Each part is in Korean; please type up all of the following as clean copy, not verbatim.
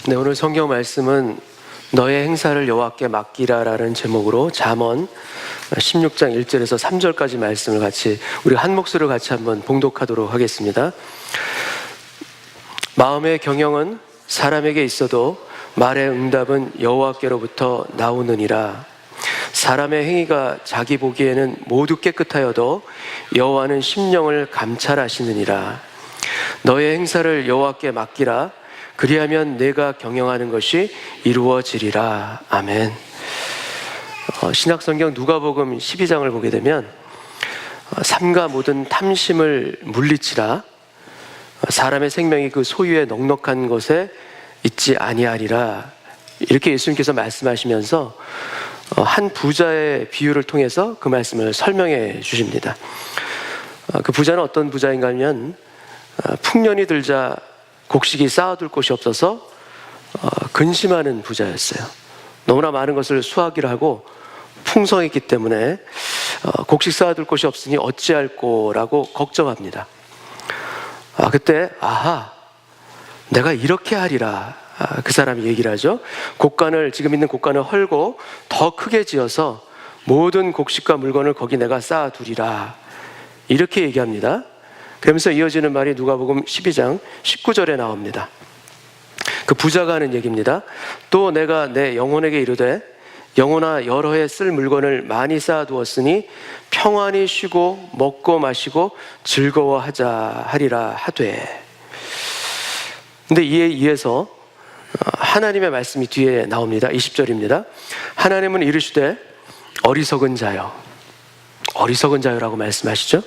네, 오늘 성경 말씀은 너의 행사를 여호와께 맡기라라는 제목으로 잠언 16장 1절에서 3절까지 말씀을 같이 우리 한 목소리로 같이 한번 봉독하도록 하겠습니다. 마음의 경영은 사람에게 있어도 말의 응답은 여호와께로부터 나오느니라. 사람의 행위가 자기 보기에는 모두 깨끗하여도 여호와는 심령을 감찰하시느니라. 너의 행사를 여호와께 맡기라. 그리하면 내가 경영하는 것이 이루어지리라. 아멘. 신약성경 누가복음 12장을 보게 되면 삼가 모든 탐심을 물리치라. 사람의 생명이 그 소유의 넉넉한 것에 있지 아니하리라. 이렇게 예수님께서 말씀하시면서 한 부자의 비유를 통해서 그 말씀을 설명해 주십니다. 그 부자는 어떤 부자인가 하면 풍년이 들자 곡식이 쌓아둘 곳이 없어서 근심하는 부자였어요. 너무나 많은 것을 수확을 하고 풍성했기 때문에 곡식 쌓아둘 곳이 없으니 어찌할꼬라고 걱정합니다. 그때 내가 이렇게 하리라. 그 사람이 얘기를 하죠. 지금 있는 곡간을 헐고 더 크게 지어서 모든 곡식과 물건을 거기 내가 쌓아두리라. 이렇게 얘기합니다. 그러면서 이어지는 말이 누가복음 12장 19절에 나옵니다. 그 부자가 하는 얘기입니다. 또 내가 내 영혼에게 이르되 영혼아 여러 해 쓸 물건을 많이 쌓아두었으니 평안히 쉬고 먹고 마시고 즐거워하자 하리라 하되. 근데 이에 의해서 하나님의 말씀이 뒤에 나옵니다. 20절입니다. 하나님은 이르시되 어리석은 자요라고 말씀하시죠.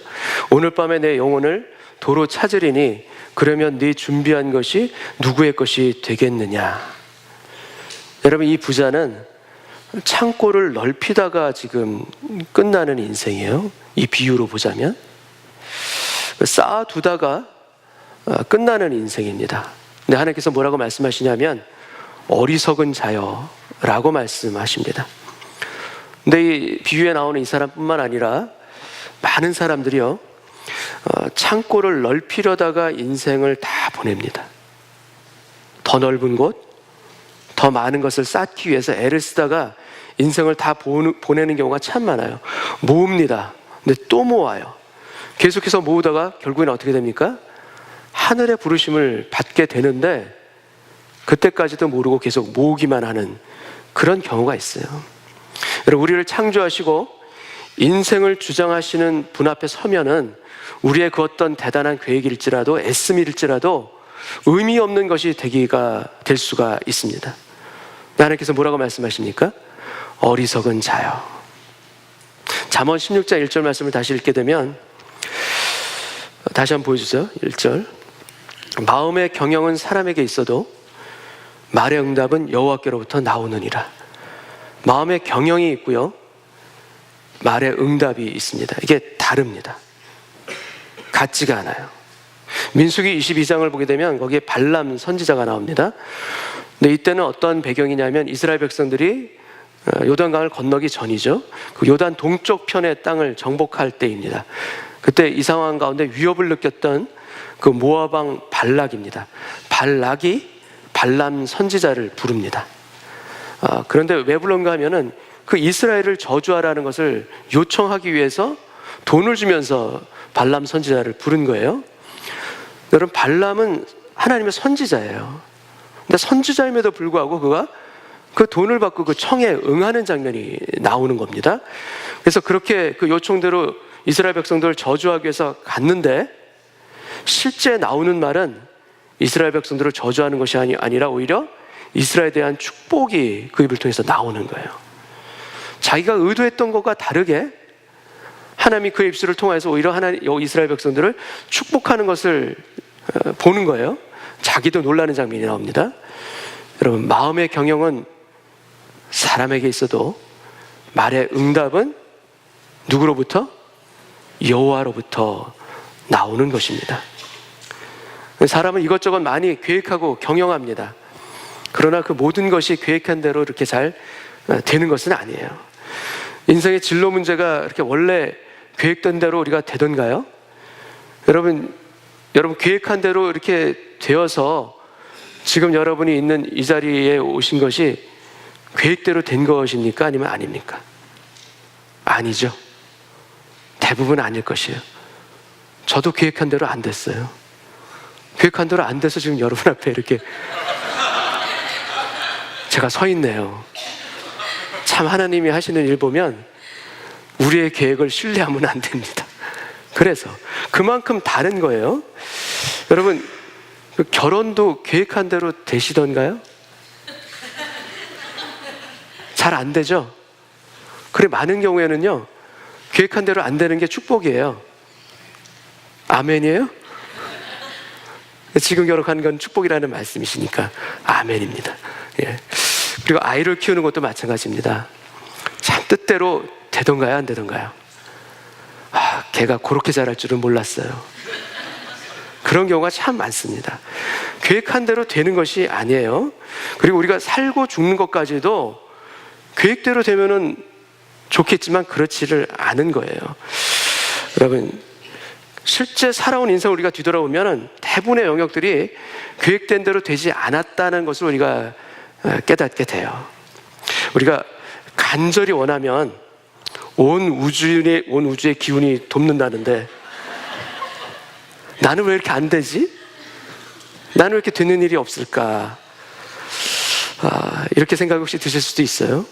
오늘 밤에 내 영혼을 도로 찾으리니 그러면 네 준비한 것이 누구의 것이 되겠느냐. 여러분, 이 부자는 창고를 넓히다가 지금 끝나는 인생이에요. 이 비유로 보자면 쌓아두다가 끝나는 인생입니다. 근데 하나님께서 뭐라고 말씀하시냐면 어리석은 자요라고 말씀하십니다. 근데 이 비유에 나오는 이 사람뿐만 아니라 많은 사람들이요, 창고를 넓히려다가 인생을 다 보냅니다. 더 넓은 곳, 더 많은 것을 쌓기 위해서 애를 쓰다가 인생을 다 보내는 경우가 참 많아요. 모읍니다. 근데 또 모아요. 계속해서 모으다가 결국에는 어떻게 됩니까? 하늘의 부르심을 받게 되는데 그때까지도 모르고 계속 모으기만 하는 그런 경우가 있어요. 여러분, 우리를 창조하시고 인생을 주장하시는 분 앞에 서면은 우리의 그 어떤 대단한 계획일지라도 애씀일지라도 의미 없는 것이 될 수가 있습니다. 하나님께서 뭐라고 말씀하십니까? 어리석은 자요. 잠언 16장 1절 말씀을 다시 읽게 되면 다시 한번 보여주세요. 1절. 마음의 경영은 사람에게 있어도 말의 응답은 여호와께로부터 나오느니라. 마음의 경영이 있고요, 말의 응답이 있습니다. 이게 다릅니다. 같지가 않아요. 민수기 22장을 보게 되면 거기에 발람 선지자가 나옵니다. 근데 이때는 어떤 배경이냐면 이스라엘 백성들이 요단강을 건너기 전이죠. 그 요단 동쪽 편의 땅을 정복할 때입니다. 그때 이 상황 가운데 위협을 느꼈던 그 모압 왕 발락입니다. 발락이 발람 선지자를 부릅니다. 그런데 왜 부른가 하면은 그 이스라엘을 저주하라는 것을 요청하기 위해서 돈을 주면서 발람 선지자를 부른 거예요. 여러분, 발람은 하나님의 선지자예요. 근데 선지자임에도 불구하고 그가 그 돈을 받고 그 청에 응하는 장면이 나오는 겁니다. 그래서 그렇게 그 요청대로 이스라엘 백성들을 저주하기 위해서 갔는데 실제 나오는 말은 이스라엘 백성들을 저주하는 것이 아니라 오히려 이스라엘에 대한 축복이 그 입을 통해서 나오는 거예요. 자기가 의도했던 것과 다르게 하나님이 그 입술을 통해서 오히려 이스라엘 백성들을 축복하는 것을 보는 거예요. 자기도 놀라는 장면이 나옵니다. 여러분, 마음의 경영은 사람에게 있어도 말의 응답은 누구로부터? 여호와로부터 나오는 것입니다. 사람은 이것저것 많이 계획하고 경영합니다. 그러나 그 모든 것이 계획한 대로 이렇게 잘 되는 것은 아니에요. 인생의 진로 문제가 이렇게 원래 계획된 대로 우리가 되던가요? 여러분 계획한 대로 이렇게 되어서 지금 여러분이 있는 이 자리에 오신 것이 계획대로 된 것입니까? 아니면 아닙니까? 아니죠. 대부분 아닐 것이에요. 저도 계획한 대로 안 됐어요. 계획한 대로 안 돼서 지금 여러분 앞에 이렇게 제가 서 있네요. 참 하나님이 하시는 일 보면 우리의 계획을 신뢰하면 안 됩니다. 그래서 그만큼 다른 거예요. 여러분, 그 결혼도 계획한 대로 되시던가요? 잘 안 되죠? 그래, 많은 경우에는요, 계획한 대로 안 되는 게 축복이에요. 아멘이에요? 지금 결혼한 건 축복이라는 말씀이시니까 아멘입니다. 예. 그리고 아이를 키우는 것도 마찬가지입니다. 참 뜻대로 되던가요, 안 되던가요? 걔가 그렇게 잘할 줄은 몰랐어요. 그런 경우가 참 많습니다. 계획한 대로 되는 것이 아니에요. 그리고 우리가 살고 죽는 것까지도 계획대로 되면은 좋겠지만 그렇지를 않은 거예요. 여러분, 실제 살아온 인생을 우리가 뒤돌아보면 대부분의 영역들이 계획된 대로 되지 않았다는 것을 우리가 깨닫게 돼요. 우리가 간절히 원하면 온 우주의 기운이 돕는다는데 나는 왜 이렇게 안 되지? 나는 왜 이렇게 되는 일이 없을까? 이렇게 생각이 혹시 드실 수도 있어요.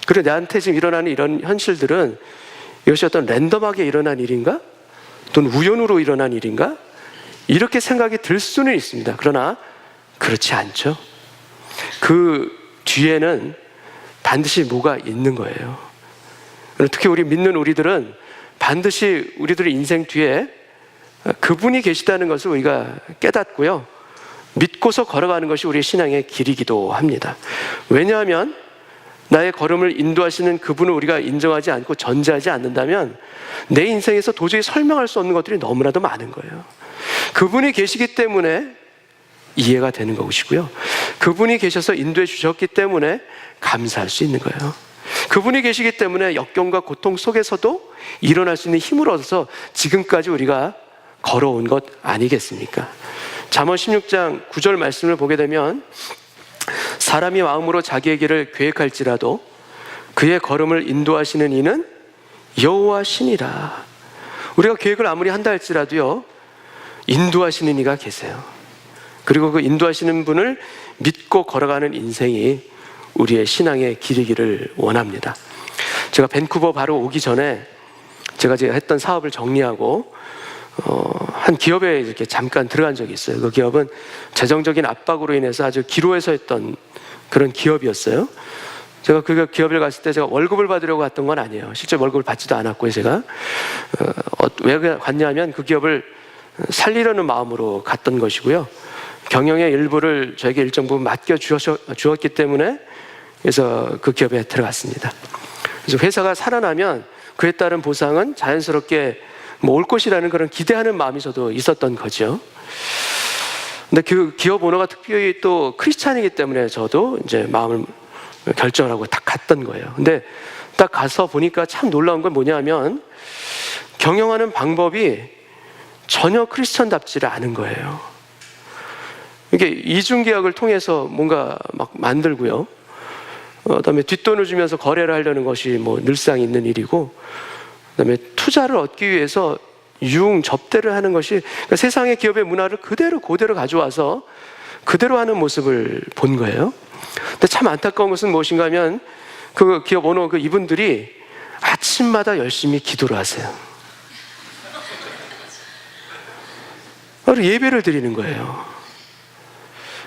그리고 나한테 지금 일어나는 이런 현실들은 이것이 어떤 랜덤하게 일어난 일인가? 또는 우연으로 일어난 일인가? 이렇게 생각이 들 수는 있습니다. 그러나 그렇지 않죠. 그 뒤에는 반드시 뭐가 있는 거예요. 특히 우리 믿는 우리들은 반드시 우리들의 인생 뒤에 그분이 계시다는 것을 우리가 깨닫고요, 믿고서 걸어가는 것이 우리의 신앙의 길이기도 합니다. 왜냐하면 나의 걸음을 인도하시는 그분을 우리가 인정하지 않고 전제하지 않는다면 내 인생에서 도저히 설명할 수 없는 것들이 너무나도 많은 거예요. 그분이 계시기 때문에 이해가 되는 것이고요, 그분이 계셔서 인도해 주셨기 때문에 감사할 수 있는 거예요. 그분이 계시기 때문에 역경과 고통 속에서도 일어날 수 있는 힘을 얻어서 지금까지 우리가 걸어온 것 아니겠습니까? 잠언 16장 9절 말씀을 보게 되면 사람이 마음으로 자기의 길을 계획할지라도 그의 걸음을 인도하시는 이는 여호와시니라. 우리가 계획을 아무리 한다 할지라도요, 인도하시는 이가 계세요. 그리고 그 인도하시는 분을 믿고 걸어가는 인생이 우리의 신앙의 길이기를 원합니다. 제가 밴쿠버 바로 오기 전에 제가 했던 사업을 정리하고 한 기업에 이렇게 잠깐 들어간 적이 있어요. 그 기업은 재정적인 압박으로 인해서 아주 기로에서 했던 그런 기업이었어요. 제가 그 기업을 갔을 때 제가 월급을 받으려고 갔던 건 아니에요. 실제 월급을 받지도 않았고요. 제가 왜 갔냐면 그 기업을 살리려는 마음으로 갔던 것이고요, 경영의 일부를 저에게 일정 부분 맡겨 주었기 때문에 그래서 그 기업에 들어갔습니다. 그래서 회사가 살아나면 그에 따른 보상은 자연스럽게 올 것이라는 그런 기대하는 마음이 저도 있었던 거죠. 근데 그 기업 오너가 특별히 또 크리스찬이기 때문에 저도 이제 마음을 결정하고 딱 갔던 거예요. 근데 딱 가서 보니까 참 놀라운 건 뭐냐면 경영하는 방법이 전혀 크리스찬답지를 않은 거예요. 이게 이중계약을 통해서 뭔가 막 만들고요, 그다음에 뒷돈을 주면서 거래를 하려는 것이 뭐 늘상 있는 일이고, 그다음에 투자를 얻기 위해서 유흥접대를 하는 것이, 그러니까 세상의 기업의 문화를 그대로 가져와서 그대로 하는 모습을 본 거예요. 근데 참 안타까운 것은 무엇인가 하면 그 기업 오너 이분들이 아침마다 열심히 기도를 하세요. 바로 예배를 드리는 거예요.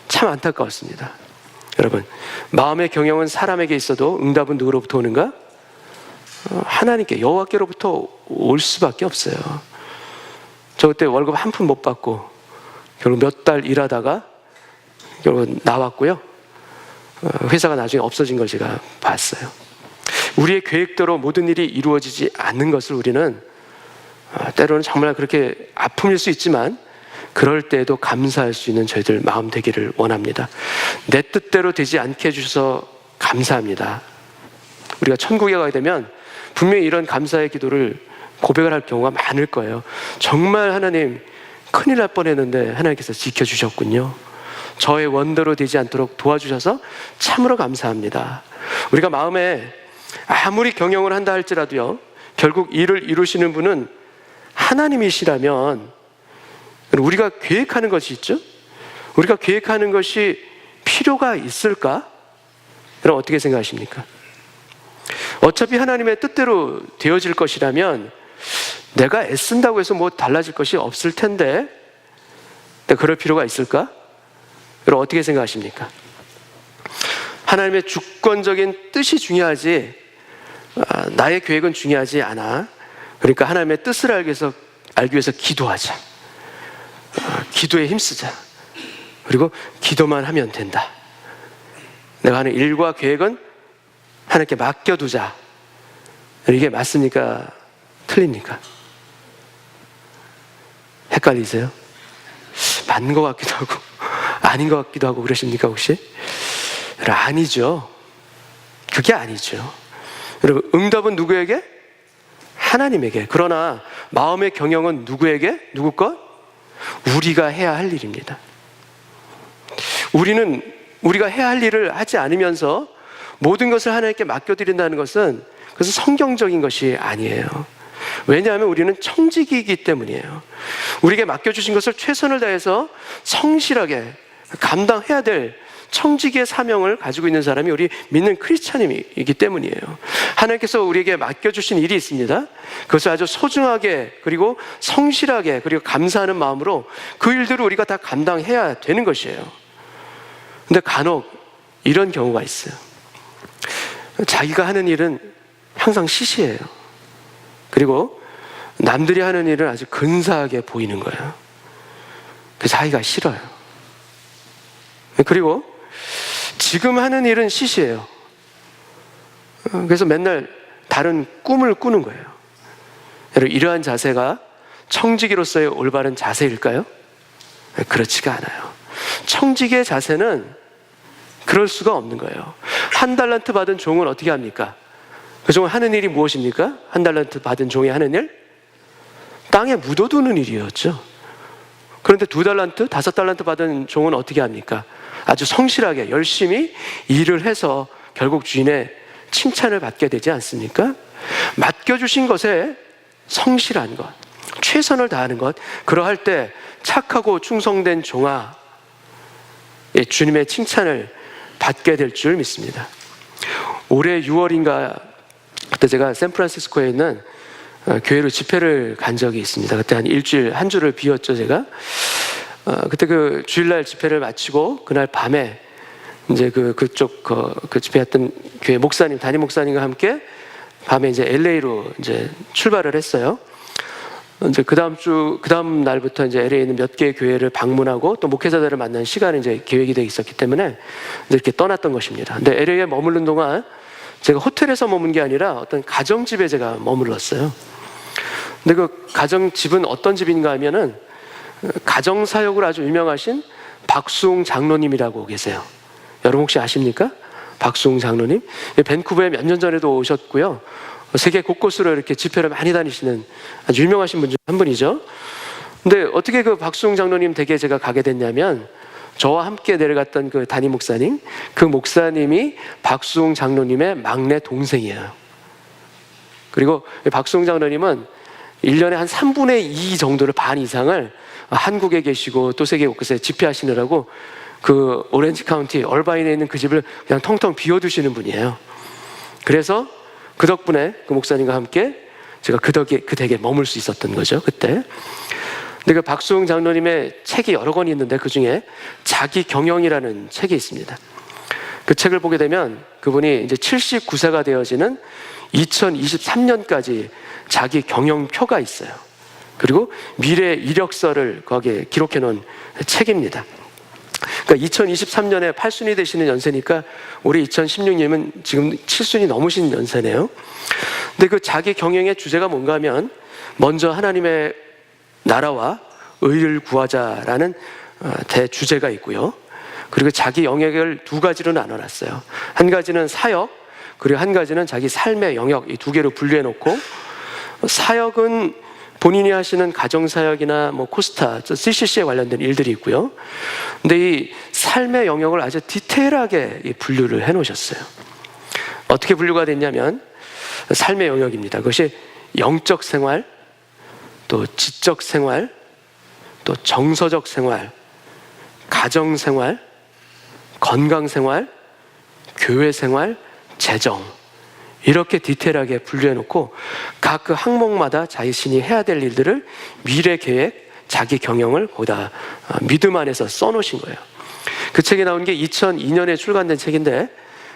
참 안타까웠습니다. 여러분, 마음의 경영은 사람에게 있어도 응답은 누구로부터 오는가? 하나님께, 여호와께로부터 올 수밖에 없어요. 저 그때 월급 한 푼 못 받고 결국 몇 달 일하다가 결국 나왔고요, 회사가 나중에 없어진 걸 제가 봤어요. 우리의 계획대로 모든 일이 이루어지지 않는 것을 우리는 때로는 정말 그렇게 아픔일 수 있지만 그럴 때에도 감사할 수 있는 저희들 마음 되기를 원합니다. 내 뜻대로 되지 않게 해주셔서 감사합니다. 우리가 천국에 가게 되면 분명히 이런 감사의 기도를 고백을 할 경우가 많을 거예요. 정말 하나님 큰일 날 뻔했는데 하나님께서 지켜주셨군요. 저의 원대로 되지 않도록 도와주셔서 참으로 감사합니다. 우리가 마음에 아무리 경영을 한다 할지라도요, 결국 일을 이루시는 분은 하나님이시라면 우리가 계획하는 것이 있죠? 우리가 계획하는 것이 필요가 있을까? 그럼 어떻게 생각하십니까? 어차피 하나님의 뜻대로 되어질 것이라면 내가 애쓴다고 해서 뭐 달라질 것이 없을 텐데 그럴 필요가 있을까? 그럼 어떻게 생각하십니까? 하나님의 주권적인 뜻이 중요하지 나의 계획은 중요하지 않아. 그러니까 하나님의 뜻을 알기 위해서 기도하자. 기도에 힘쓰자. 그리고 기도만 하면 된다. 내가 하는 일과 계획은 하나님께 맡겨두자. 이게 맞습니까? 틀립니까? 헷갈리세요? 맞는 것 같기도 하고 아닌 것 같기도 하고 그러십니까 혹시? 아니죠. 그게 아니죠. 여러분, 응답은 누구에게? 하나님에게. 그러나 마음의 경영은 누구에게? 누구 것? 우리가 해야 할 일입니다. 우리가 해야 할 일을 하지 않으면서 모든 것을 하나님께 맡겨드린다는 것은 그것은 성경적인 것이 아니에요. 왜냐하면 우리는 청지기이기 때문이에요. 우리에게 맡겨주신 것을 최선을 다해서 성실하게 감당해야 될 청지기의 사명을 가지고 있는 사람이 우리 믿는 크리스찬이기 때문이에요. 하나님께서 우리에게 맡겨주신 일이 있습니다. 그것을 아주 소중하게 그리고 성실하게 그리고 감사하는 마음으로 그 일들을 우리가 다 감당해야 되는 것이에요. 근데 간혹 이런 경우가 있어요. 자기가 하는 일은 항상 시시해요. 그리고 남들이 하는 일은 아주 근사하게 보이는 거예요. 그래서 자기가 싫어요. 그리고 지금 하는 일은 시시해요. 그래서 맨날 다른 꿈을 꾸는 거예요. 여러분, 이러한 자세가 청지기로서의 올바른 자세일까요? 그렇지가 않아요. 청지기의 자세는 그럴 수가 없는 거예요. 한 달란트 받은 종은 어떻게 합니까? 그 종은 하는 일이 무엇입니까? 한 달란트 받은 종이 하는 일? 땅에 묻어두는 일이었죠. 그런데 2달란트, 5달란트 받은 종은 어떻게 합니까? 아주 성실하게 열심히 일을 해서 결국 주인의 칭찬을 받게 되지 않습니까? 맡겨주신 것에 성실한 것, 최선을 다하는 것, 그러할 때 착하고 충성된 종아, 주님의 칭찬을 받게 될 줄 믿습니다. 올해 6월인가 그때 제가 샌프란시스코에 있는 교회로 집회를 간 적이 있습니다. 그때 한 일주일, 한 주를 비웠죠, 제가. 그때 그 주일날 집회를 마치고 그날 밤에 이제 그쪽 집회했던 교회 목사님, 담임 목사님과 함께 밤에 이제 LA로 이제 출발을 했어요. 이제 그 다음 날부터 이제 LA에 있는 몇 개의 교회를 방문하고 또 목회자들을 만나는 시간이 이제 계획이 되어 있었기 때문에 이제 이렇게 떠났던 것입니다. 근데 LA에 머무른 동안 제가 호텔에서 머문 게 아니라 어떤 가정집에 제가 머물렀어요. 근데 그 가정집은 어떤 집인가 하면은 가정사역으로 아주 유명하신 박수홍 장로님이라고 계세요. 여러분 혹시 아십니까? 박수홍 장로님? 밴쿠버에 몇 년 전에도 오셨고요. 세계 곳곳으로 이렇게 집회를 많이 다니시는 아주 유명하신 분 중 한 분이죠. 근데 어떻게 그 박수홍 장로님 댁에 제가 가게 됐냐면 저와 함께 내려갔던 그 담임 목사님, 그 목사님이 박수홍 장로님의 막내 동생이에요. 그리고 박수홍 장로님은 1년에 한 3분의 2 정도를 반 이상을 한국에 계시고 또 세계 곳곳에 집회하시느라고 그 오렌지 카운티 얼바인에 있는 그 집을 그냥 텅텅 비워두시는 분이에요. 그래서 그 덕분에 그 목사님과 함께 제가 그 댁에 머물 수 있었던 거죠, 그때. 근데 그 박수홍 장로님의 책이 여러 권이 있는데 그 중에 자기 경영이라는 책이 있습니다. 그 책을 보게 되면 그분이 이제 79세가 되어지는 2023년까지 자기 경영표가 있어요. 그리고 미래 이력서를 거기에 기록해 놓은 책입니다. 그러니까 2023년에 8순이 되시는 연세니까 올해 2016년이면 지금 7순이 넘으신 연세네요. 근데 그 자기 경영의 주제가 뭔가 하면 먼저 하나님의 나라와 의를 구하자라는 대주제가 있고요. 그리고 자기 영역을 2가지로 나눠놨어요. 한 가지는 사역, 그리고 한 가지는 자기 삶의 영역, 이 2개로 분류해 놓고 사역은 본인이 하시는 가정사역이나 뭐 코스타, CCC에 관련된 일들이 있고요. 근데 이 삶의 영역을 아주 디테일하게 분류를 해 놓으셨어요. 어떻게 분류가 됐냐면 삶의 영역입니다. 그것이 영적 생활, 또 지적 생활, 또 정서적 생활, 가정 생활, 건강 생활, 교회 생활, 재정, 이렇게 디테일하게 분류해 놓고 각 그 항목마다 자신이 해야 될 일들을 미래 계획, 자기 경영을 거기다 믿음 안에서 써놓으신 거예요. 그 책에 나온 게 2002년에 출간된 책인데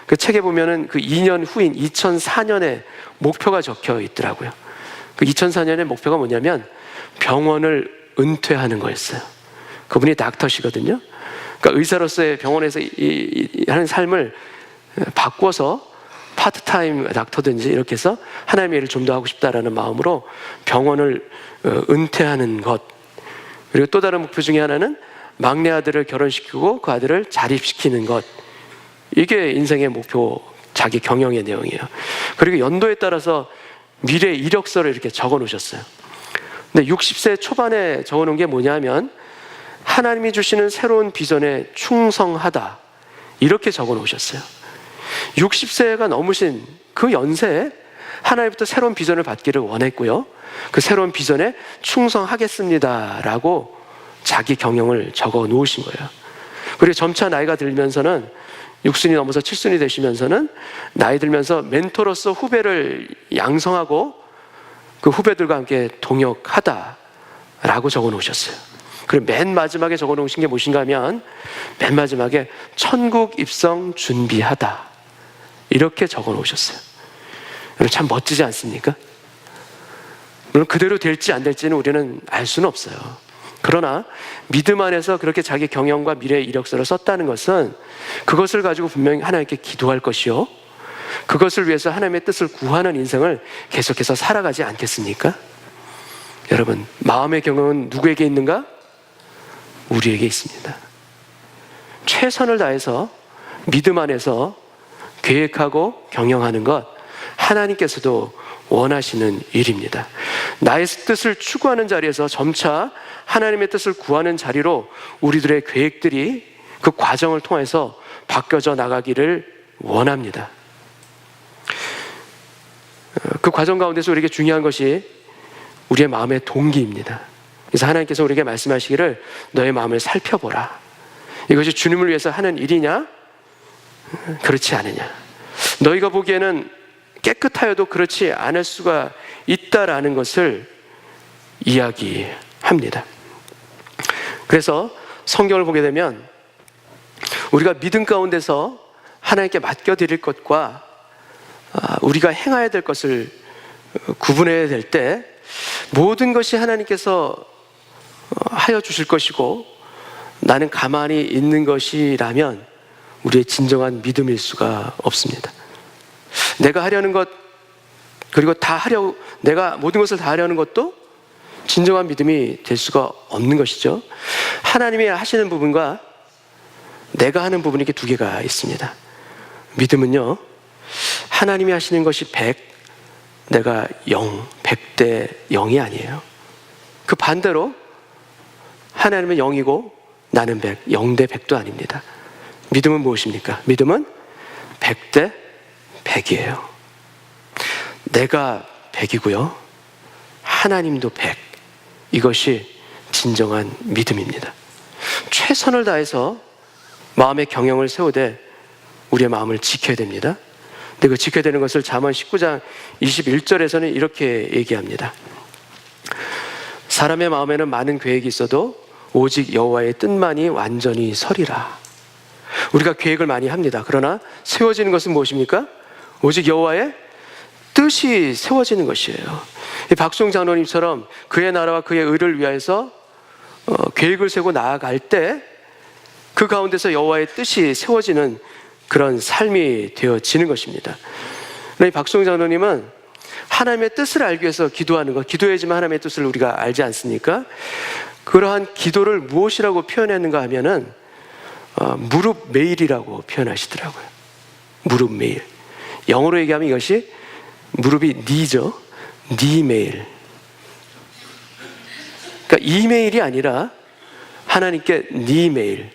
그 책에 보면은 그 2년 후인 2004년에 목표가 적혀 있더라고요. 그 2004년의 목표가 뭐냐면 병원을 은퇴하는 거였어요. 그분이 닥터시거든요. 그러니까 의사로서의 병원에서 하는 삶을 바꿔서 파트타임 닥터든지 이렇게 해서 하나님의 일을 좀 더 하고 싶다라는 마음으로 병원을 은퇴하는 것. 그리고 또 다른 목표 중에 하나는 막내 아들을 결혼시키고 그 아들을 자립시키는 것. 이게 인생의 목표, 자기 경영의 내용이에요. 그리고 연도에 따라서 미래 이력서를 이렇게 적어 놓으셨어요. 근데 60세 초반에 적어 놓은 게 뭐냐면 하나님이 주시는 새로운 비전에 충성하다, 이렇게 적어 놓으셨어요. 60세가 넘으신 그 연세에 하나님부터 새로운 비전을 받기를 원했고요. 그 새로운 비전에 충성하겠습니다라고 자기 경영을 적어 놓으신 거예요. 그리고 점차 나이가 들면서는 6순이 넘어서 7순이 되시면서는 나이 들면서 멘토로서 후배를 양성하고 그 후배들과 함께 동역하다라고 적어 놓으셨어요. 그리고 맨 마지막에 적어 놓으신 게 무엇인가 하면 맨 마지막에 천국 입성 준비하다, 이렇게 적어 놓으셨어요. 여러분 참 멋지지 않습니까? 물론 그대로 될지 안 될지는 우리는 알 수는 없어요. 그러나 믿음 안에서 그렇게 자기 경영과 미래의 이력서를 썼다는 것은 그것을 가지고 분명히 하나님께 기도할 것이요, 그것을 위해서 하나님의 뜻을 구하는 인생을 계속해서 살아가지 않겠습니까? 여러분, 마음의 경영은 누구에게 있는가? 우리에게 있습니다. 최선을 다해서 믿음 안에서 계획하고 경영하는 것, 하나님께서도 원하시는 일입니다. 나의 뜻을 추구하는 자리에서 점차 하나님의 뜻을 구하는 자리로 우리들의 계획들이 그 과정을 통해서 바뀌어져 나가기를 원합니다. 그 과정 가운데서 우리에게 중요한 것이 우리의 마음의 동기입니다. 그래서 하나님께서 우리에게 말씀하시기를 너의 마음을 살펴보라. 이것이 주님을 위해서 하는 일이냐? 그렇지 않으냐? 너희가 보기에는 깨끗하여도 그렇지 않을 수가 있다라는 것을 이야기합니다. 그래서 성경을 보게 되면 우리가 믿음 가운데서 하나님께 맡겨드릴 것과 우리가 행해야 될 것을 구분해야 될 때 모든 것이 하나님께서 하여 주실 것이고 나는 가만히 있는 것이라면 우리의 진정한 믿음일 수가 없습니다. 내가 하려는 것, 그리고 내가 모든 것을 다 하려는 것도 진정한 믿음이 될 수가 없는 것이죠. 하나님이 하시는 부분과 내가 하는 부분이 이렇게 두 개가 있습니다. 믿음은요, 하나님이 하시는 것이 100, 내가 0, 100대 0이 아니에요. 그 반대로 하나님은 0이고 나는 100, 0대 100도 아닙니다. 믿음은 무엇입니까? 믿음은 100대 100이에요. 내가 100이고요. 하나님도 100. 이것이 진정한 믿음입니다. 최선을 다해서 마음의 경영을 세우되 우리의 마음을 지켜야 됩니다. 근데 그 지켜야 되는 것을 잠언 19장 21절에서는 이렇게 얘기합니다. 사람의 마음에는 많은 계획이 있어도 오직 여호와의 뜻만이 완전히 서리라. 우리가 계획을 많이 합니다. 그러나 세워지는 것은 무엇입니까? 오직 여호와의 뜻이 세워지는 것이에요. 박수홍 장로님처럼 그의 나라와 그의 의를 위하여서 계획을 세우고 나아갈 때 그 가운데서 여호와의 뜻이 세워지는 그런 삶이 되어지는 것입니다. 박수홍 장로님은 하나님의 뜻을 알기 위해서 기도하는 것, 기도해야지만 하나님의 뜻을 우리가 알지 않습니까? 그러한 기도를 무엇이라고 표현했는가 하면은 무릎 매일이라고 표현하시더라고요. 무릎 매일. 영어로 얘기하면 이것이 무릎이 니죠. 니 매일. 그러니까 이메일이 아니라 하나님께 니메일,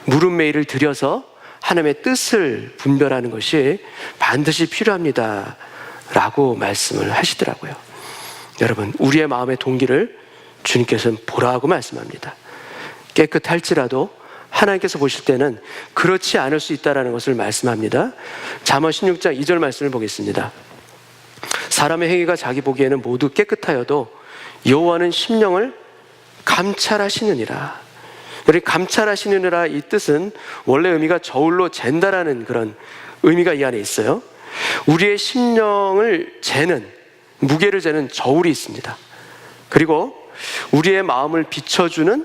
물음메일을 드려서 하나님의 뜻을 분별하는 것이 반드시 필요합니다 라고 말씀을 하시더라고요. 여러분, 우리의 마음의 동기를 주님께서는 보라고 말씀합니다. 깨끗할지라도 하나님께서 보실 때는 그렇지 않을 수 있다는 것을 말씀합니다. 잠언 16장 2절 말씀을 보겠습니다. 사람의 행위가 자기 보기에는 모두 깨끗하여도 여호와는 심령을 감찰하시느니라. 우리 감찰하시느니라, 이 뜻은 원래 의미가 저울로 잰다라는 그런 의미가 이 안에 있어요. 우리의 심령을 재는, 무게를 재는 저울이 있습니다. 그리고 우리의 마음을 비춰주는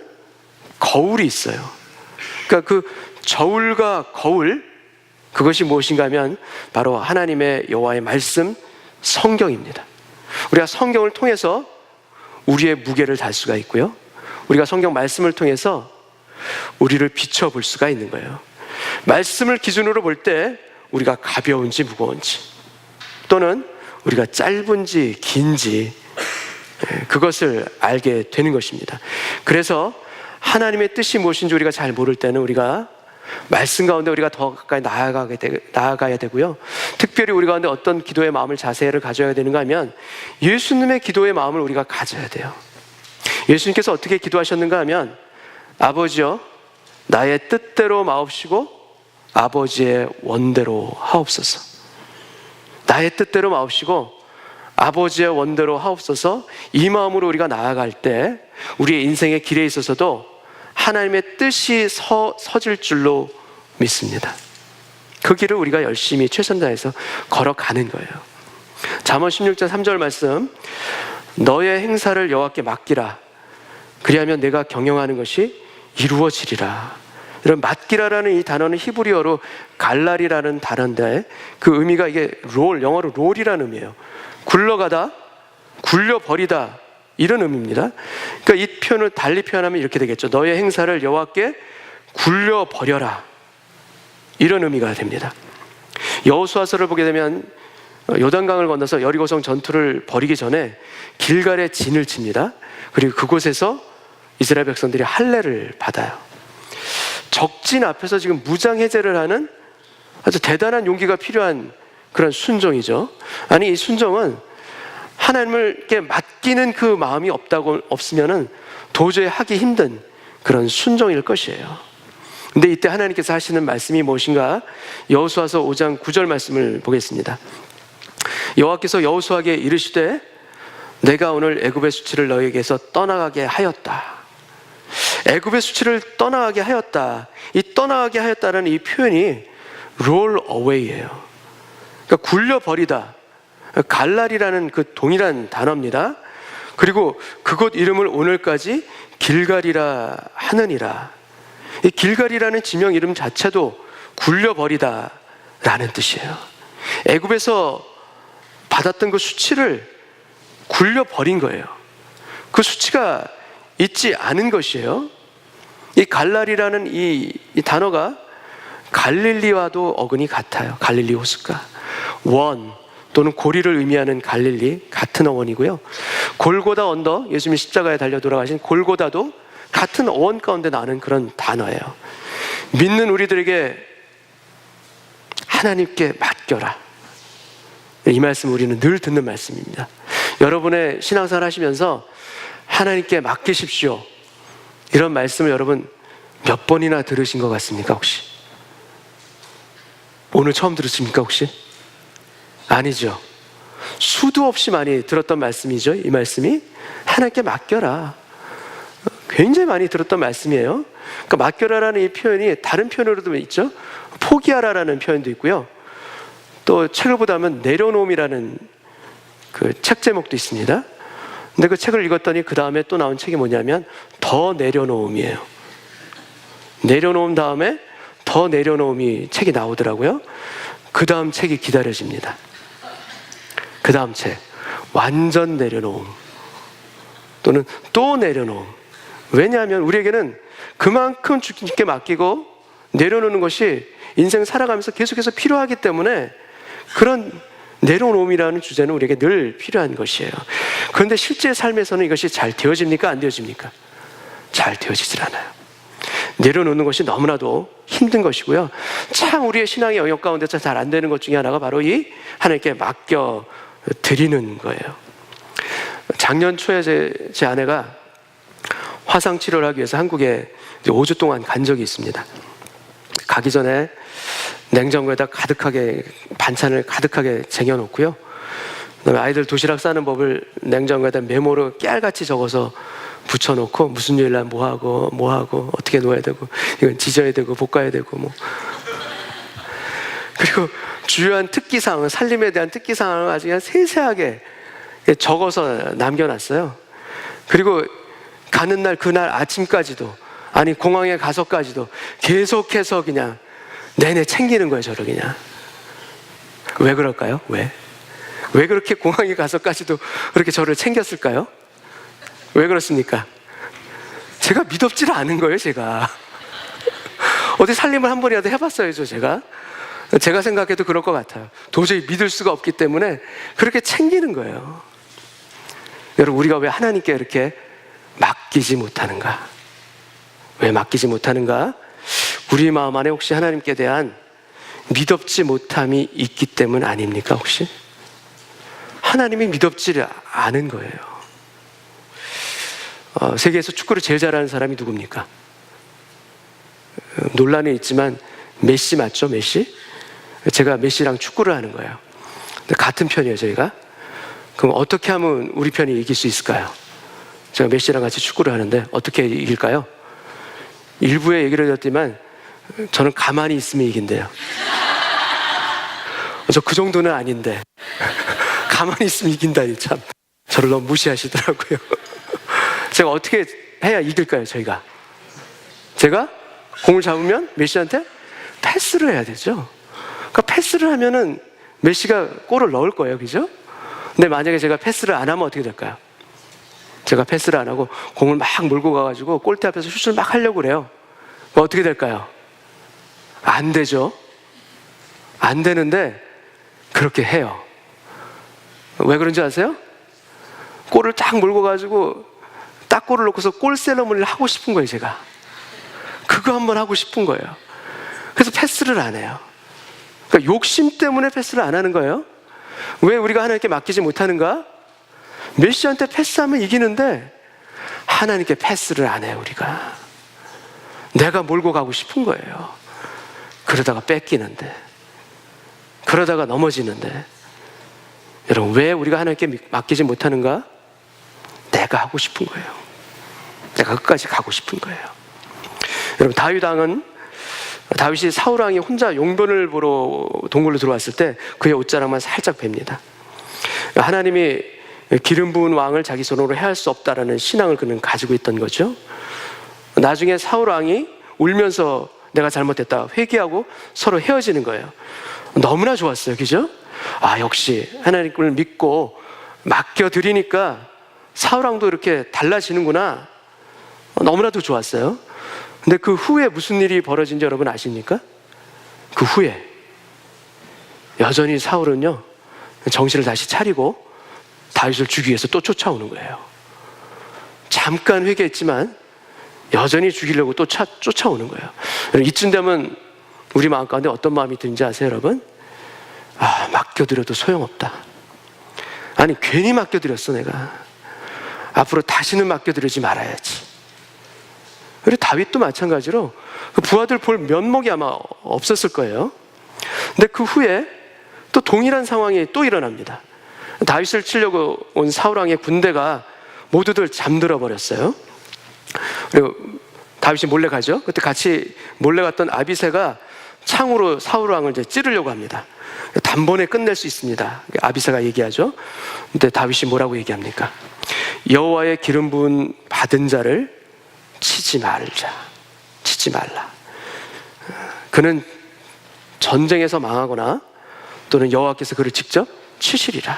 거울이 있어요. 그러니까 그 저울과 거울, 그것이 무엇인가 하면 바로 하나님의 여호와의 말씀, 성경입니다. 우리가 성경을 통해서 우리의 무게를 달 수가 있고요, 우리가 성경 말씀을 통해서 우리를 비춰볼 수가 있는 거예요. 말씀을 기준으로 볼 때 우리가 가벼운지 무거운지, 또는 우리가 짧은지 긴지, 그것을 알게 되는 것입니다. 그래서 하나님의 뜻이 무엇인지 우리가 잘 모를 때는 우리가 말씀 가운데 우리가 더 가까이 나아가야 되고요, 특별히 우리 가운데 어떤 기도의 마음을, 자세를 가져야 되는가 하면 예수님의 기도의 마음을 우리가 가져야 돼요. 예수님께서 어떻게 기도하셨는가 하면, 아버지여 나의 뜻대로 마옵시고 아버지의 원대로 하옵소서. 나의 뜻대로 마옵시고 아버지의 원대로 하옵소서. 이 마음으로 우리가 나아갈 때 우리의 인생의 길에 있어서도 하나님의 뜻이 서질 줄로 믿습니다. 그 길을 우리가 열심히 최선 다해서 걸어가는 거예요. 잠언 16장 3절 말씀, 너의 행사를 여호와께 맡기라. 그리하면 내가 경영하는 것이 이루어지리라. 이런 맡기라라는 이 단어는 히브리어로 갈랄이라는 단어인데, 그 의미가 이게 영어로 롤이라는 의미예요. 굴러가다, 굴려버리다, 이런 의미입니다. 그러니까 이 표현을 달리 표현하면 이렇게 되겠죠. 너의 행사를 여호와께 굴려버려라, 이런 의미가 됩니다. 여호수아서를 보게 되면 요단강을 건너서 여리고성 전투를 벌이기 전에 길갈에 진을 칩니다. 그리고 그곳에서 이스라엘 백성들이 할례를 받아요. 적진 앞에서 지금 무장해제를 하는 아주 대단한 용기가 필요한 그런 순종이죠. 아니, 이 순종은 하나님께 맡기는 그 마음이 없으면은 도저히 하기 힘든 그런 순종일 것이에요. 근데 이때 하나님께서 하시는 말씀이 무엇인가? 여호수아서 5장 9절 말씀을 보겠습니다. 여호와께서 여호수아에게 이르시되 내가 오늘 애굽의 수치를 너에게서 떠나가게 하였다. 애굽의 수치를 떠나가게 하였다. 이 떠나가게 하였다는 이 표현이 roll away예요. 그러니까 굴려버리다, 갈랄이라는 그 동일한 단어입니다. 그리고 그곳 이름을 오늘까지 길갈이라 하느니라. 이 길갈이라는 지명 이름 자체도 굴려버리다 라는 뜻이에요. 애굽에서 받았던 그 수치를 굴려버린 거예요. 그 수치가 있지 않은 것이에요. 이 갈랄이라는 이 단어가 갈릴리와도 어근이 같아요. 갈릴리 호숫가, 원 또는 고리를 의미하는 갈릴리, 같은 어원이고요. 골고다 언더, 예수님이 십자가에 달려 돌아가신 골고다도 같은 어원 가운데 나는 그런 단어예요. 믿는 우리들에게 하나님께 맡겨라, 이 말씀 우리는 늘 듣는 말씀입니다. 여러분의 신앙생활 하시면서 하나님께 맡기십시오, 이런 말씀을 여러분 몇 번이나 들으신 것 같습니까? 혹시 오늘 처음 들으십니까? 혹시? 아니죠. 수도 없이 많이 들었던 말씀이죠. 이 말씀이 하나님께 맡겨라, 굉장히 많이 들었던 말씀이에요. 그러니까 맡겨라라는 이 표현이 다른 표현으로도 있죠. 포기하라라는 표현도 있고요, 또 책을 보다 보면 내려놓음이라는 그 책 제목도 있습니다. 근데 그 책을 읽었더니 그 다음에 또 나온 책이 뭐냐면 더 내려놓음이에요. 내려놓음 다음에 더 내려놓음이 책이 나오더라고요. 그 다음 책이 기다려집니다. 그 다음 책, 완전 내려놓음 또는 또 내려놓음. 왜냐하면 우리에게는 그만큼 주님께 맡기고 내려놓는 것이 인생 살아가면서 계속해서 필요하기 때문에 그런 내려놓음이라는 주제는 우리에게 늘 필요한 것이에요. 그런데 실제 삶에서는 이것이 잘 되어집니까? 안 되어집니까? 잘 되어지질 않아요. 내려놓는 것이 너무나도 힘든 것이고요. 참 우리의 신앙의 영역 가운데서 잘 안 되는 것 중에 하나가 바로 이 하나님께 맡겨 드리는 거예요. 작년 초에 제 아내가 화상 치료를 하기 위해서 한국에 5주 동안 간 적이 있습니다. 가기 전에 냉장고에다 가득하게 반찬을 가득하게 쟁여놓고요. 그다음에 아이들 도시락 싸는 법을 냉장고에다 메모로 깨알같이 적어서 붙여놓고 무슨 요일 날 뭐하고 어떻게 놓아야 되고 이건 지져야 되고 볶아야 되고 뭐 그리고 주요한 특기사항, 살림에 대한 특기사항을 아주 그냥 세세하게 적어서 남겨놨어요. 그리고 가는 날 그날 아침까지도, 아니 공항에 가서까지도 계속해서 그냥 내내 챙기는 거예요. 저를 그냥. 왜 그럴까요? 왜 그렇게 공항에 가서까지도 그렇게 저를 챙겼을까요? 왜 그렇습니까? 제가 믿었지를 않은 거예요. 제가 어디 살림을 한 번이라도 해봤어야죠. 제가 생각해도 그럴 것 같아요. 도저히 믿을 수가 없기 때문에 그렇게 챙기는 거예요. 여러분, 우리가 왜 하나님께 이렇게 맡기지 못하는가? 왜 맡기지 못하는가? 우리 마음 안에 혹시 하나님께 대한 믿었지 못함이 있기 때문 아닙니까? 혹시? 하나님이 믿었지 않은 거예요. 세계에서 축구를 제일 잘하는 사람이 누굽니까? 논란이 있지만 메시 맞죠? 메시? 제가 메시랑 축구를 하는 거예요. 근데 같은 편이에요, 저희가. 그럼 어떻게 하면 우리 편이 이길 수 있을까요? 제가 메시랑 같이 축구를 하는데 어떻게 이길까요? 일부에 얘기를 해줬지만 저는 가만히 있으면 이긴대요. 저 그 정도는 아닌데 가만히 있으면 이긴다니 참 저를 너무 무시하시더라고요. 제가 어떻게 해야 이길까요? 제가 공을 잡으면 메시한테 패스를 해야 되죠. 그러니까 패스를 하면은 메시가 골을 넣을 거예요, 그죠? 근데 만약에 제가 패스를 안 하면 어떻게 될까요? 제가 패스를 안 하고 공을 막 몰고 가가지고 골대 앞에서 슛을 막 하려고 그래요. 어떻게 될까요? 안 되죠. 안 되는데 그렇게 해요. 왜 그런지 아세요? 골을 딱 몰고 가지고 딱 골을 넣고서 골 세레머니를 하고 싶은 거예요. 제가 그거 한번 하고 싶은 거예요. 그래서 패스를 안 해요. 그러니까 욕심 때문에 패스를 안 하는 거예요. 왜 우리가 하나님께 맡기지 못하는가? 메시한테 패스하면 이기는데 하나님께 패스를 안 해요. 우리가 내가 몰고 가고 싶은 거예요. 그러다가 뺏기는데, 그러다가 넘어지는데. 여러분, 왜 우리가 하나님께 맡기지 못하는가? 내가 하고 싶은 거예요. 내가 끝까지 가고 싶은 거예요. 여러분, 다윗이 사울 왕이 혼자 용변을 보러 동굴로 들어왔을 때 그의 옷자락만 살짝 뵙니다. 하나님이 기름 부은 왕을 자기 손으로 해할 수 없다라는 신앙을 그는 가지고 있던 거죠. 나중에 사울 왕이 울면서 내가 잘못했다 회개하고 서로 헤어지는 거예요. 너무나 좋았어요. 그죠? 역시 하나님을 믿고 맡겨드리니까 사울 왕도 이렇게 달라지는구나. 너무나도 좋았어요. 근데 그 후에 무슨 일이 벌어진지 여러분 아십니까? 그 후에 여전히 사울은요, 정신을 다시 차리고 다윗을 죽이기 위해서 또 쫓아오는 거예요. 잠깐 회개했지만 여전히 죽이려고 또 쫓아오는 거예요. 이쯤 되면 우리 마음 가운데 어떤 마음이 드는지 아세요, 여러분? 맡겨드려도 소용없다. 아니, 괜히 맡겨드렸어, 내가. 앞으로 다시는 맡겨드리지 말아야지. 그리고 다윗도 마찬가지로 그 부하들 볼 면목이 아마 없었을 거예요. 근데 그 후에 또 동일한 상황이 또 일어납니다. 다윗을 치려고 온 사울왕의 군대가 모두들 잠들어 버렸어요. 그리고 다윗이 몰래 가죠. 그때 같이 몰래 갔던 아비새가 창으로 사울왕을 이제 찌르려고 합니다. 단번에 끝낼 수 있습니다. 아비새가 얘기하죠. 근데 다윗이 뭐라고 얘기합니까? 여호와의 기름 부은 받은 자를 치지 말라. 그는 전쟁에서 망하거나 또는 여호와께서 그를 직접 치시리라.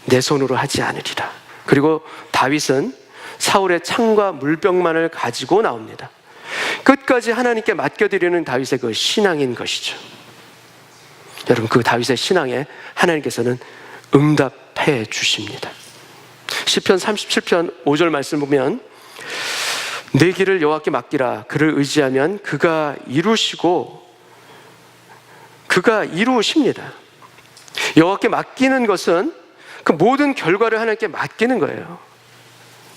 내 손으로 하지 않으리라. 그리고 다윗은 사울의 창과 물병만을 가지고 나옵니다. 끝까지 하나님께 맡겨드리는 다윗의 그 신앙인 것이죠. 여러분, 그 다윗의 신앙에 하나님께서는 응답해 주십니다. 시편 37편 5절 말씀 보면 내 길을 여호와께 맡기라. 그를 의지하면 그가 이루십니다. 여호와께 맡기는 것은 그 모든 결과를 하나님께 맡기는 거예요.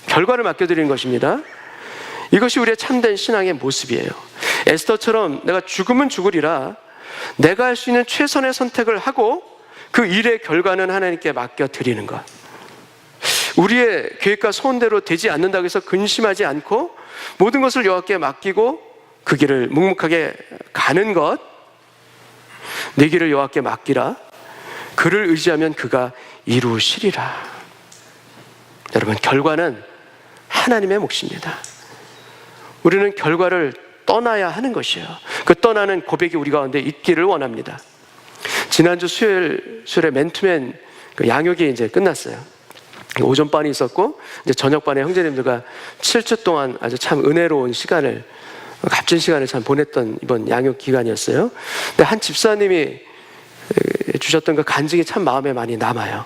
결과를 맡겨드리는 것입니다. 이것이 우리의 참된 신앙의 모습이에요. 에스더처럼 내가 죽으면 죽으리라, 내가 할 수 있는 최선의 선택을 하고 그 일의 결과는 하나님께 맡겨드리는 것. 우리의 계획과 소원대로 되지 않는다고 해서 근심하지 않고 모든 것을 여호와께 맡기고 그 길을 묵묵하게 가는 것. 내 길을 여호와께 맡기라. 그를 의지하면 그가 이루시리라. 여러분, 결과는 하나님의 몫입니다. 우리는 결과를 떠나야 하는 것이에요. 그 떠나는 고백이 우리 가운데 있기를 원합니다. 지난주 수요일에 맨투맨 양육이 이제 끝났어요. 오전반이 있었고 이제 저녁반에 형제님들과 7주 동안 아주 참 은혜로운 시간을, 값진 시간을 참 보냈던 이번 양육 기간이었어요. 근데 한 집사님이 주셨던 그 간증이 참 마음에 많이 남아요.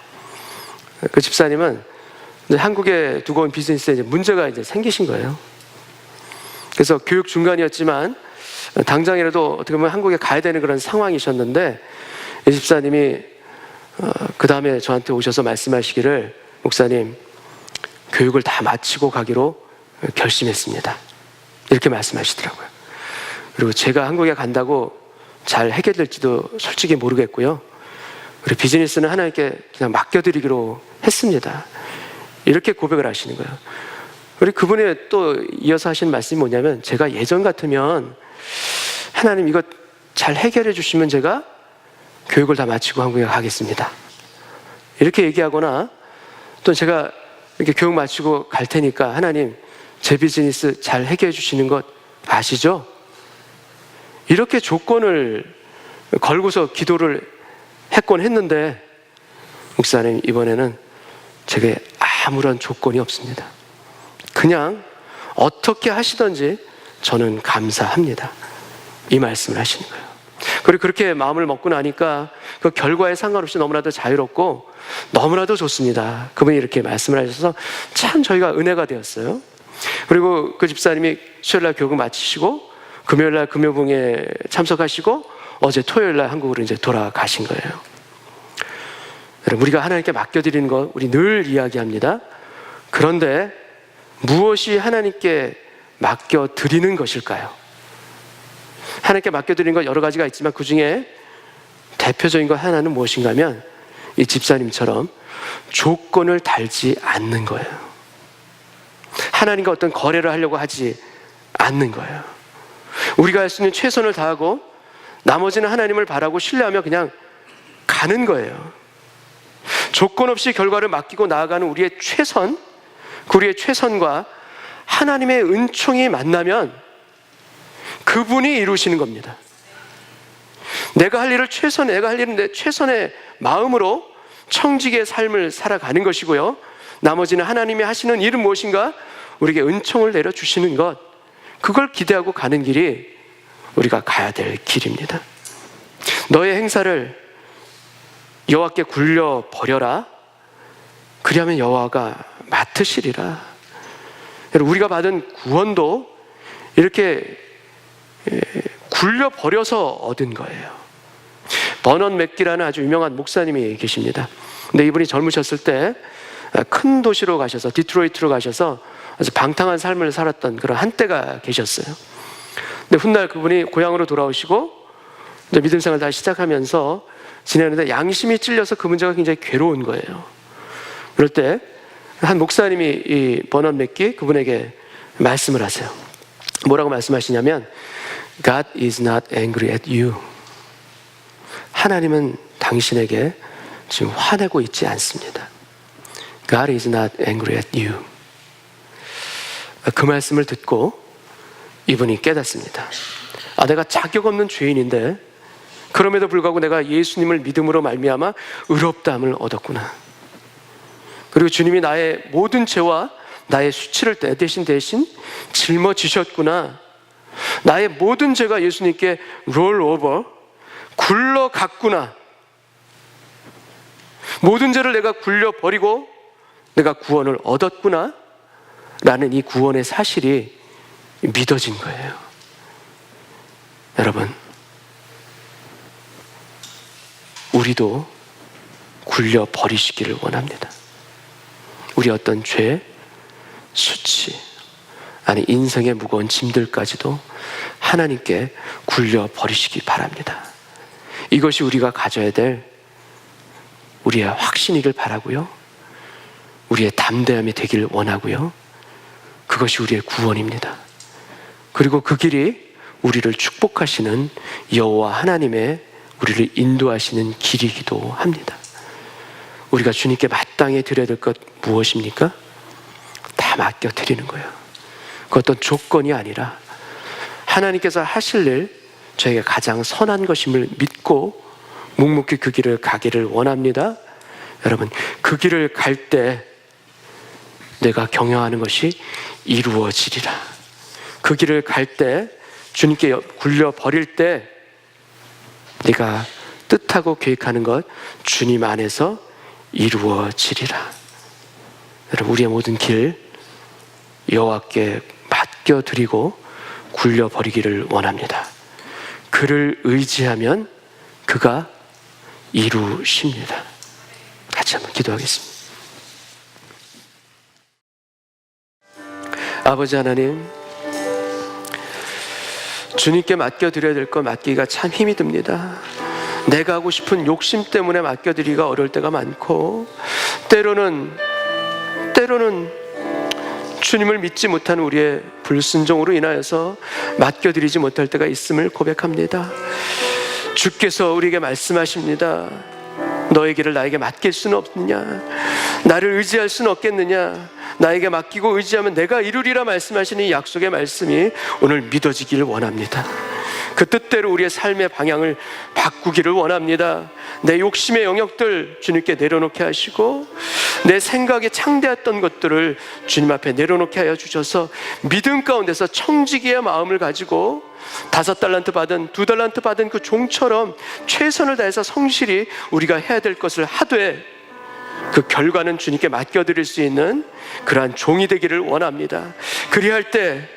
그 집사님은 이제 한국에 두고 온 비즈니스에 이제 문제가 이제 생기신 거예요. 그래서 교육 중간이었지만 당장이라도 어떻게 보면 한국에 가야 되는 그런 상황이셨는데, 이 집사님이 그 다음에 저한테 오셔서 말씀하시기를, 목사님, 교육을 다 마치고 가기로 결심했습니다. 이렇게 말씀하시더라고요. 그리고 제가 한국에 간다고 잘 해결될지도 솔직히 모르겠고요. 그리고 비즈니스는 하나님께 그냥 맡겨드리기로 했습니다. 이렇게 고백을 하시는 거예요. 그리고 그분이 또 이어서 하신 말씀이 뭐냐면, 제가 예전 같으면 하나님 이거 잘 해결해 주시면 제가 교육을 다 마치고 한국에 가겠습니다. 이렇게 얘기하거나, 또 제가 이렇게 교육 마치고 갈 테니까 하나님 제 비즈니스 잘 해결해 주시는 것 아시죠? 이렇게 조건을 걸고서 기도를 했곤 했는데, 목사님 이번에는 제게 아무런 조건이 없습니다. 그냥 어떻게 하시든지 저는 감사합니다. 이 말씀을 하시는 거예요. 그리고 그렇게 마음을 먹고 나니까 그 결과에 상관없이 너무나도 자유롭고 너무나도 좋습니다. 그분이 이렇게 말씀을 하셔서 참 저희가 은혜가 되었어요. 그리고 그 집사님이 수요일날 교육 마치시고 금요일날 금요봉에 참석하시고 어제 토요일날 한국으로 이제 돌아가신 거예요. 여러분, 우리가 하나님께 맡겨드리는 것 우리 늘 이야기합니다. 그런데 무엇이 하나님께 맡겨드리는 것일까요? 하나님께 맡겨드리는 것 여러 가지가 있지만 그 중에 대표적인 것 하나는 무엇인가 하면, 이 집사님처럼 조건을 달지 않는 거예요. 하나님과 어떤 거래를 하려고 하지 않는 거예요. 우리가 할 수 있는 최선을 다하고 나머지는 하나님을 바라고 신뢰하며 그냥 가는 거예요. 조건 없이 결과를 맡기고 나아가는 우리의 최선, 우리의 최선과 하나님의 은총이 만나면 그분이 이루시는 겁니다. 내가 할 일을 내가 할 일은 내 최선의 마음으로 청지기의 삶을 살아가는 것이고요. 나머지는 하나님이 하시는 일은 무엇인가? 우리에게 은총을 내려주시는 것, 그걸 기대하고 가는 길이 우리가 가야 될 길입니다. 너의 행사를 여호와께 굴려버려라. 그리하면 여호와가 맡으시리라. 우리가 받은 구원도 이렇게 굴려버려서 얻은 거예요. 버넌 맥기라는 아주 유명한 목사님이 계십니다. 근데 이분이 젊으셨을 때 큰 도시로 가셔서, 디트로이트로 가셔서 아주 방탕한 삶을 살았던 그런 한때가 계셨어요. 근데 훗날 그분이 고향으로 돌아오시고 이제 믿음 생활을 다시 시작하면서 지내는데 양심이 찔려서 그 문제가 굉장히 괴로운 거예요. 그럴 때 한 목사님이 이 버넌 맥기 그분에게 말씀을 하세요. 뭐라고 말씀하시냐면, God is not angry at you. 하나님은 당신에게 지금 화내고 있지 않습니다. God is not angry at you. 그 말씀을 듣고 이분이 깨닫습니다. 내가 자격 없는 죄인인데 그럼에도 불구하고 내가 예수님을 믿음으로 말미암아 의롭다함을 얻었구나. 그리고 주님이 나의 모든 죄와 나의 수치를 대신 짊어지셨구나. 나의 모든 죄가 예수님께 롤 오버, 굴러갔구나. 모든 죄를 내가 굴려버리고 내가 구원을 얻었구나 라는 이 구원의 사실이 믿어진 거예요. 여러분, 우리도 굴려버리시기를 원합니다. 우리 어떤 죄, 수치, 아니 인생의 무거운 짐들까지도 하나님께 굴려버리시기 바랍니다. 이것이 우리가 가져야 될 우리의 확신이길 바라고요. 우리의 담대함이 되길 원하고요. 그것이 우리의 구원입니다. 그리고 그 길이 우리를 축복하시는 여호와 하나님의 우리를 인도하시는 길이기도 합니다. 우리가 주님께 마땅히 드려야 될 것 무엇입니까? 다 맡겨 드리는 거예요. 그 어떤 조건이 아니라 하나님께서 하실 일, 저에게 가장 선한 것임을 믿고 묵묵히 그 길을 가기를 원합니다. 여러분, 그 길을 갈 때 내가 경영하는 것이 이루어지리라. 그 길을 갈 때, 주님께 굴려버릴 때 네가 뜻하고 계획하는 것 주님 안에서 이루어지리라. 여러분, 우리의 모든 길 여호와께 맡겨드리고 굴려버리기를 원합니다. 그를 의지하면 그가 이루십니다. 같이 한번 기도하겠습니다. 아버지 하나님, 주님께 맡겨드려야 될 거 맡기기가 참 힘이 듭니다. 내가 하고 싶은 욕심 때문에 맡겨드리기가 어려울 때가 많고, 때로는 주님을 믿지 못하는 우리의 불순종으로 인하여서 맡겨드리지 못할 때가 있음을 고백합니다. 주께서 우리에게 말씀하십니다. 너의 길을 나에게 맡길 수는 없느냐? 나를 의지할 수는 없겠느냐? 나에게 맡기고 의지하면 내가 이루리라 말씀하시는 이 약속의 말씀이 오늘 믿어지기를 원합니다. 그 뜻대로 우리의 삶의 방향을 바꾸기를 원합니다. 내 욕심의 영역들 주님께 내려놓게 하시고, 내 생각에 창대했던 것들을 주님 앞에 내려놓게 하여 주셔서 믿음 가운데서 청지기의 마음을 가지고 5달란트 받은 2달란트 받은 그 종처럼 최선을 다해서 성실히 우리가 해야 될 것을 하되 그 결과는 주님께 맡겨드릴 수 있는 그러한 종이 되기를 원합니다. 그리할 때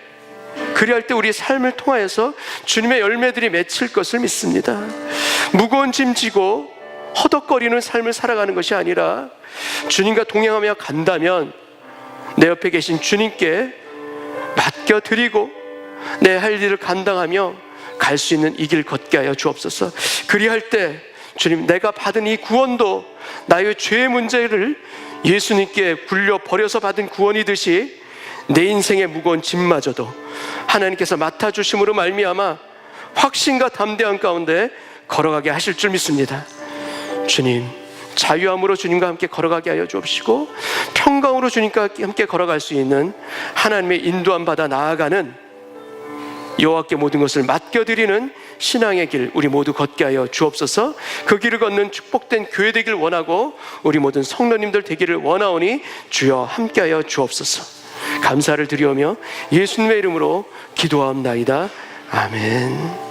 우리의 삶을 통하여서 주님의 열매들이 맺힐 것을 믿습니다. 무거운 짐 지고 허덕거리는 삶을 살아가는 것이 아니라 주님과 동행하며 간다면 내 옆에 계신 주님께 맡겨드리고 내 할 일을 감당하며 갈 수 있는 이 길 걷게 하여 주옵소서. 그리할 때 주님, 내가 받은 이 구원도 나의 죄의 문제를 예수님께 굴려버려서 받은 구원이듯이 내 인생의 무거운 짐마저도 하나님께서 맡아주심으로 말미암아 확신과 담대함 가운데 걸어가게 하실 줄 믿습니다. 주님, 자유함으로 주님과 함께 걸어가게 하여 주옵시고 평강으로 주님과 함께 걸어갈 수 있는 하나님의 인도함 받아 나아가는 여호와께 모든 것을 맡겨드리는 신앙의 길 우리 모두 걷게 하여 주옵소서. 그 길을 걷는 축복된 교회 되길 원하고 우리 모든 성도님들 되기를 원하오니 주여 함께 하여 주옵소서. 감사를 드리오며 예수님의 이름으로 기도하옵나이다. 아멘.